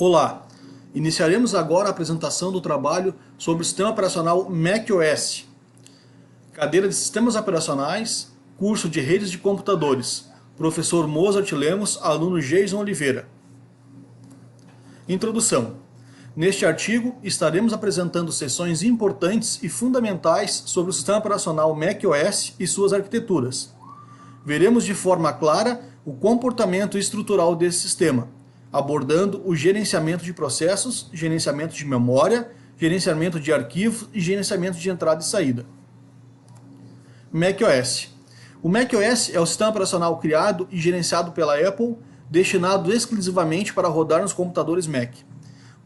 Olá! Iniciaremos agora a apresentação do trabalho sobre o sistema operacional macOS. Cadeira de Sistemas Operacionais, curso de Redes de Computadores. Professor Mozart Lemos, aluno Jason Oliveira. Introdução. Neste artigo, estaremos apresentando seções importantes e fundamentais sobre o sistema operacional macOS e suas arquiteturas. Veremos de forma clara o comportamento estrutural desse sistema, abordando o gerenciamento de processos, gerenciamento de memória, gerenciamento de arquivos e gerenciamento de entrada e saída. macOS. O macOS é o sistema operacional criado e gerenciado pela Apple, destinado exclusivamente para rodar nos computadores Mac.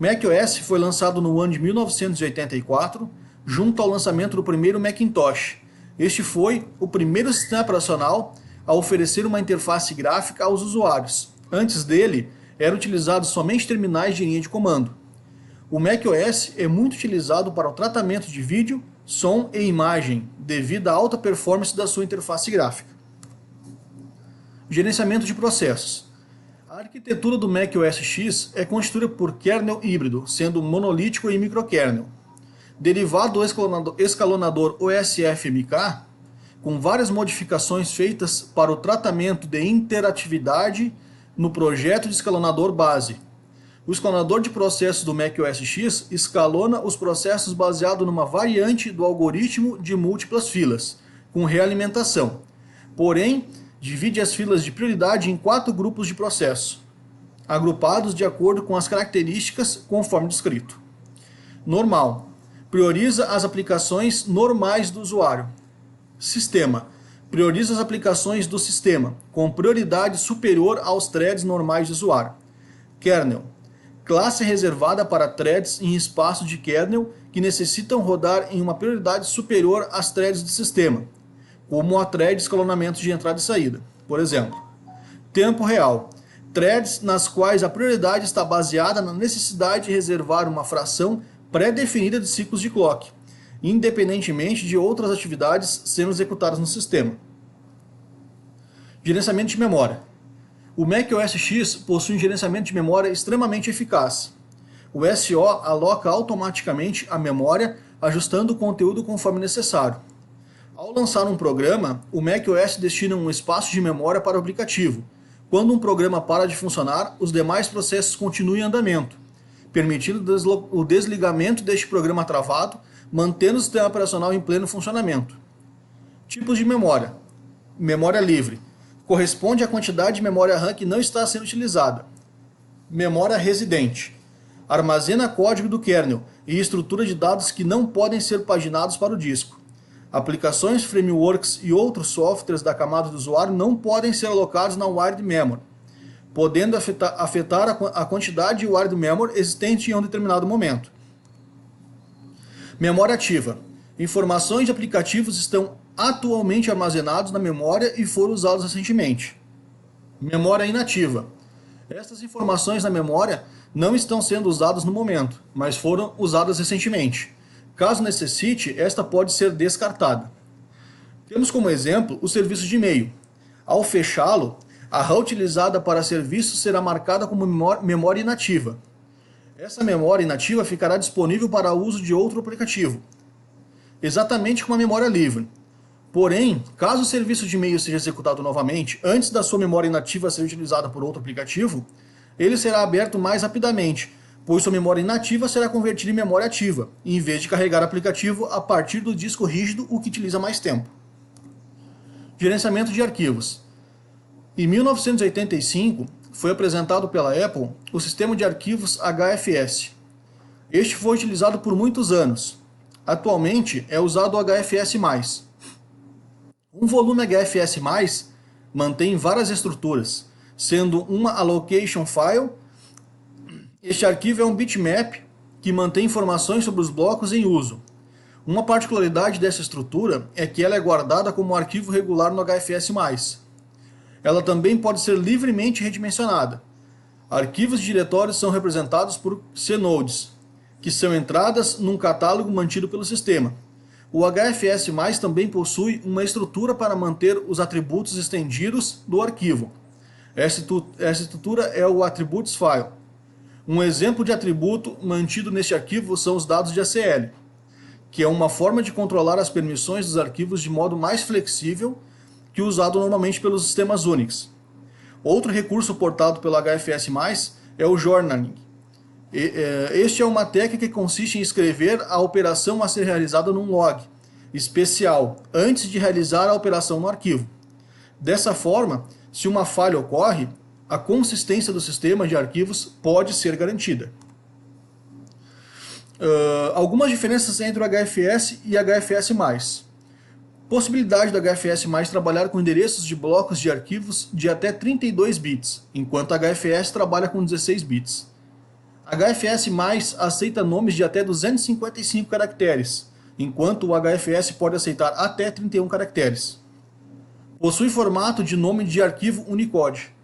O macOS foi lançado no ano de 1984, junto ao lançamento do primeiro Macintosh. Este foi o primeiro sistema operacional a oferecer uma interface gráfica aos usuários. Antes dele, eram utilizados somente terminais de linha de comando. O macOS é muito utilizado para o tratamento de vídeo, som e imagem, devido à alta performance da sua interface gráfica. Gerenciamento de processos. A arquitetura do macOS X é constituída por kernel híbrido, sendo monolítico e microkernel. Derivado do escalonador OSF-MK, com várias modificações feitas para o tratamento de interatividade no projeto de escalonador base. O escalonador de processos do macOS X escalona os processos baseado numa variante do algoritmo de múltiplas filas, com realimentação. Porém, divide as filas de prioridade em 4 grupos de processo, agrupados de acordo com as características conforme descrito. Normal. Prioriza as aplicações normais do usuário. Sistema. Prioriza as aplicações do sistema, com prioridade superior aos threads normais de usuário. Kernel. Classe reservada para threads em espaço de kernel que necessitam rodar em uma prioridade superior às threads do sistema, como a thread de escalonamento de entrada e saída, por exemplo. Tempo real. Threads nas quais a prioridade está baseada na necessidade de reservar uma fração pré-definida de ciclos de clock, independentemente de outras atividades sendo executadas no sistema. Gerenciamento de memória. O macOS X possui um gerenciamento de memória extremamente eficaz. O SO aloca automaticamente a memória, ajustando o conteúdo conforme necessário. Ao lançar um programa, o macOS destina um espaço de memória para o aplicativo. Quando um programa para de funcionar, os demais processos continuam em andamento, permitindo o desligamento deste programa travado, mantendo o sistema operacional em pleno funcionamento. Tipos de memória. Memória livre. Corresponde à quantidade de memória RAM que não está sendo utilizada. Memória residente. Armazena código do kernel e estrutura de dados que não podem ser paginados para o disco. Aplicações, frameworks e outros softwares da camada do usuário não podem ser alocados na wired memory, podendo afetar a quantidade de wired memory existente em um determinado momento. Memória ativa. Informações de aplicativos estão atualmente armazenados na memória e foram usados recentemente. Memória inativa. Estas informações na memória não estão sendo usadas no momento, mas foram usadas recentemente. Caso necessite, esta pode ser descartada. Temos como exemplo o serviço de e-mail. Ao fechá-lo, a RAM utilizada para serviço será marcada como memória inativa. Essa memória inativa ficará disponível para uso de outro aplicativo, exatamente como a memória livre. Porém, caso o serviço de e-mail seja executado novamente, antes da sua memória inativa ser utilizada por outro aplicativo, ele será aberto mais rapidamente, pois sua memória inativa será convertida em memória ativa, em vez de carregar o aplicativo a partir do disco rígido, o que utiliza mais tempo. Gerenciamento de arquivos. Em 1985, foi apresentado pela Apple o sistema de arquivos HFS. Este foi utilizado por muitos anos. Atualmente é usado o HFS+. Um volume HFS+, mantém várias estruturas, sendo uma allocation file. Este arquivo é um bitmap que mantém informações sobre os blocos em uso. Uma particularidade dessa estrutura é que ela é guardada como um arquivo regular no HFS+. Ela também pode ser livremente redimensionada. Arquivos e diretórios são representados por cnodes, que são entradas num catálogo mantido pelo sistema. O HFS+, também possui uma estrutura para manter os atributos estendidos do arquivo. Essa estrutura é o attributes file. Um exemplo de atributo mantido neste arquivo são os dados de ACL, que é uma forma de controlar as permissões dos arquivos de modo mais flexível que o usado normalmente pelos sistemas Unix. Outro recurso portado pelo HFS+, é o journaling. Este é uma técnica que consiste em escrever a operação a ser realizada num log especial antes de realizar a operação no arquivo. Dessa forma, se uma falha ocorre, a consistência do sistema de arquivos pode ser garantida. Algumas diferenças entre o HFS e HFS+. Possibilidade do HFS+ trabalhar com endereços de blocos de arquivos de até 32 bits, enquanto o HFS trabalha com 16 bits. HFS+ aceita nomes de até 255 caracteres, enquanto o HFS pode aceitar até 31 caracteres. Possui formato de nome de arquivo Unicode.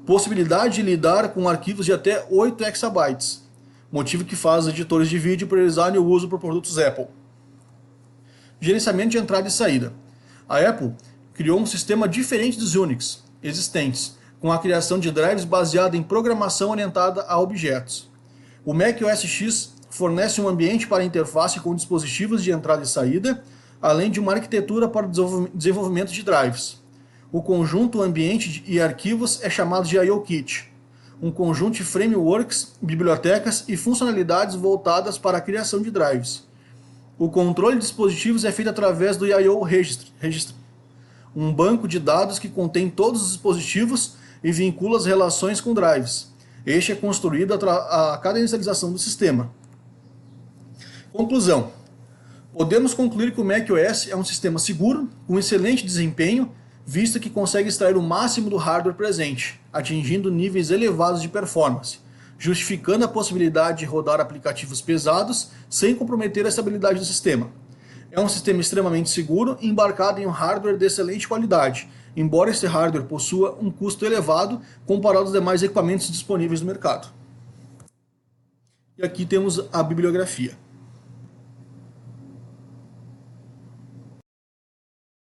Possibilidade de lidar com arquivos de até 8 exabytes, motivo que faz os editores de vídeo priorizarem o uso por produtos Apple. Gerenciamento de entrada e saída. A Apple criou um sistema diferente dos Unix existentes, com a criação de drives baseada em programação orientada a objetos. O Mac OS X fornece um ambiente para interface com dispositivos de entrada e saída, além de uma arquitetura para o desenvolvimento de drives. O conjunto ambiente e arquivos é chamado de I/O Kit, um conjunto de frameworks, bibliotecas e funcionalidades voltadas para a criação de drives. O controle de dispositivos é feito através do I/O Registry, um banco de dados que contém todos os dispositivos e vincula as relações com drives. Este é construído a cada inicialização do sistema. Conclusão. Podemos concluir que o macOS é um sistema seguro, com excelente desempenho, visto que consegue extrair o máximo do hardware presente, atingindo níveis elevados de performance, justificando a possibilidade de rodar aplicativos pesados sem comprometer a estabilidade do sistema. É um sistema extremamente seguro, embarcado em um hardware de excelente qualidade, embora esse hardware possua um custo elevado comparado aos demais equipamentos disponíveis no mercado. E aqui temos a bibliografia.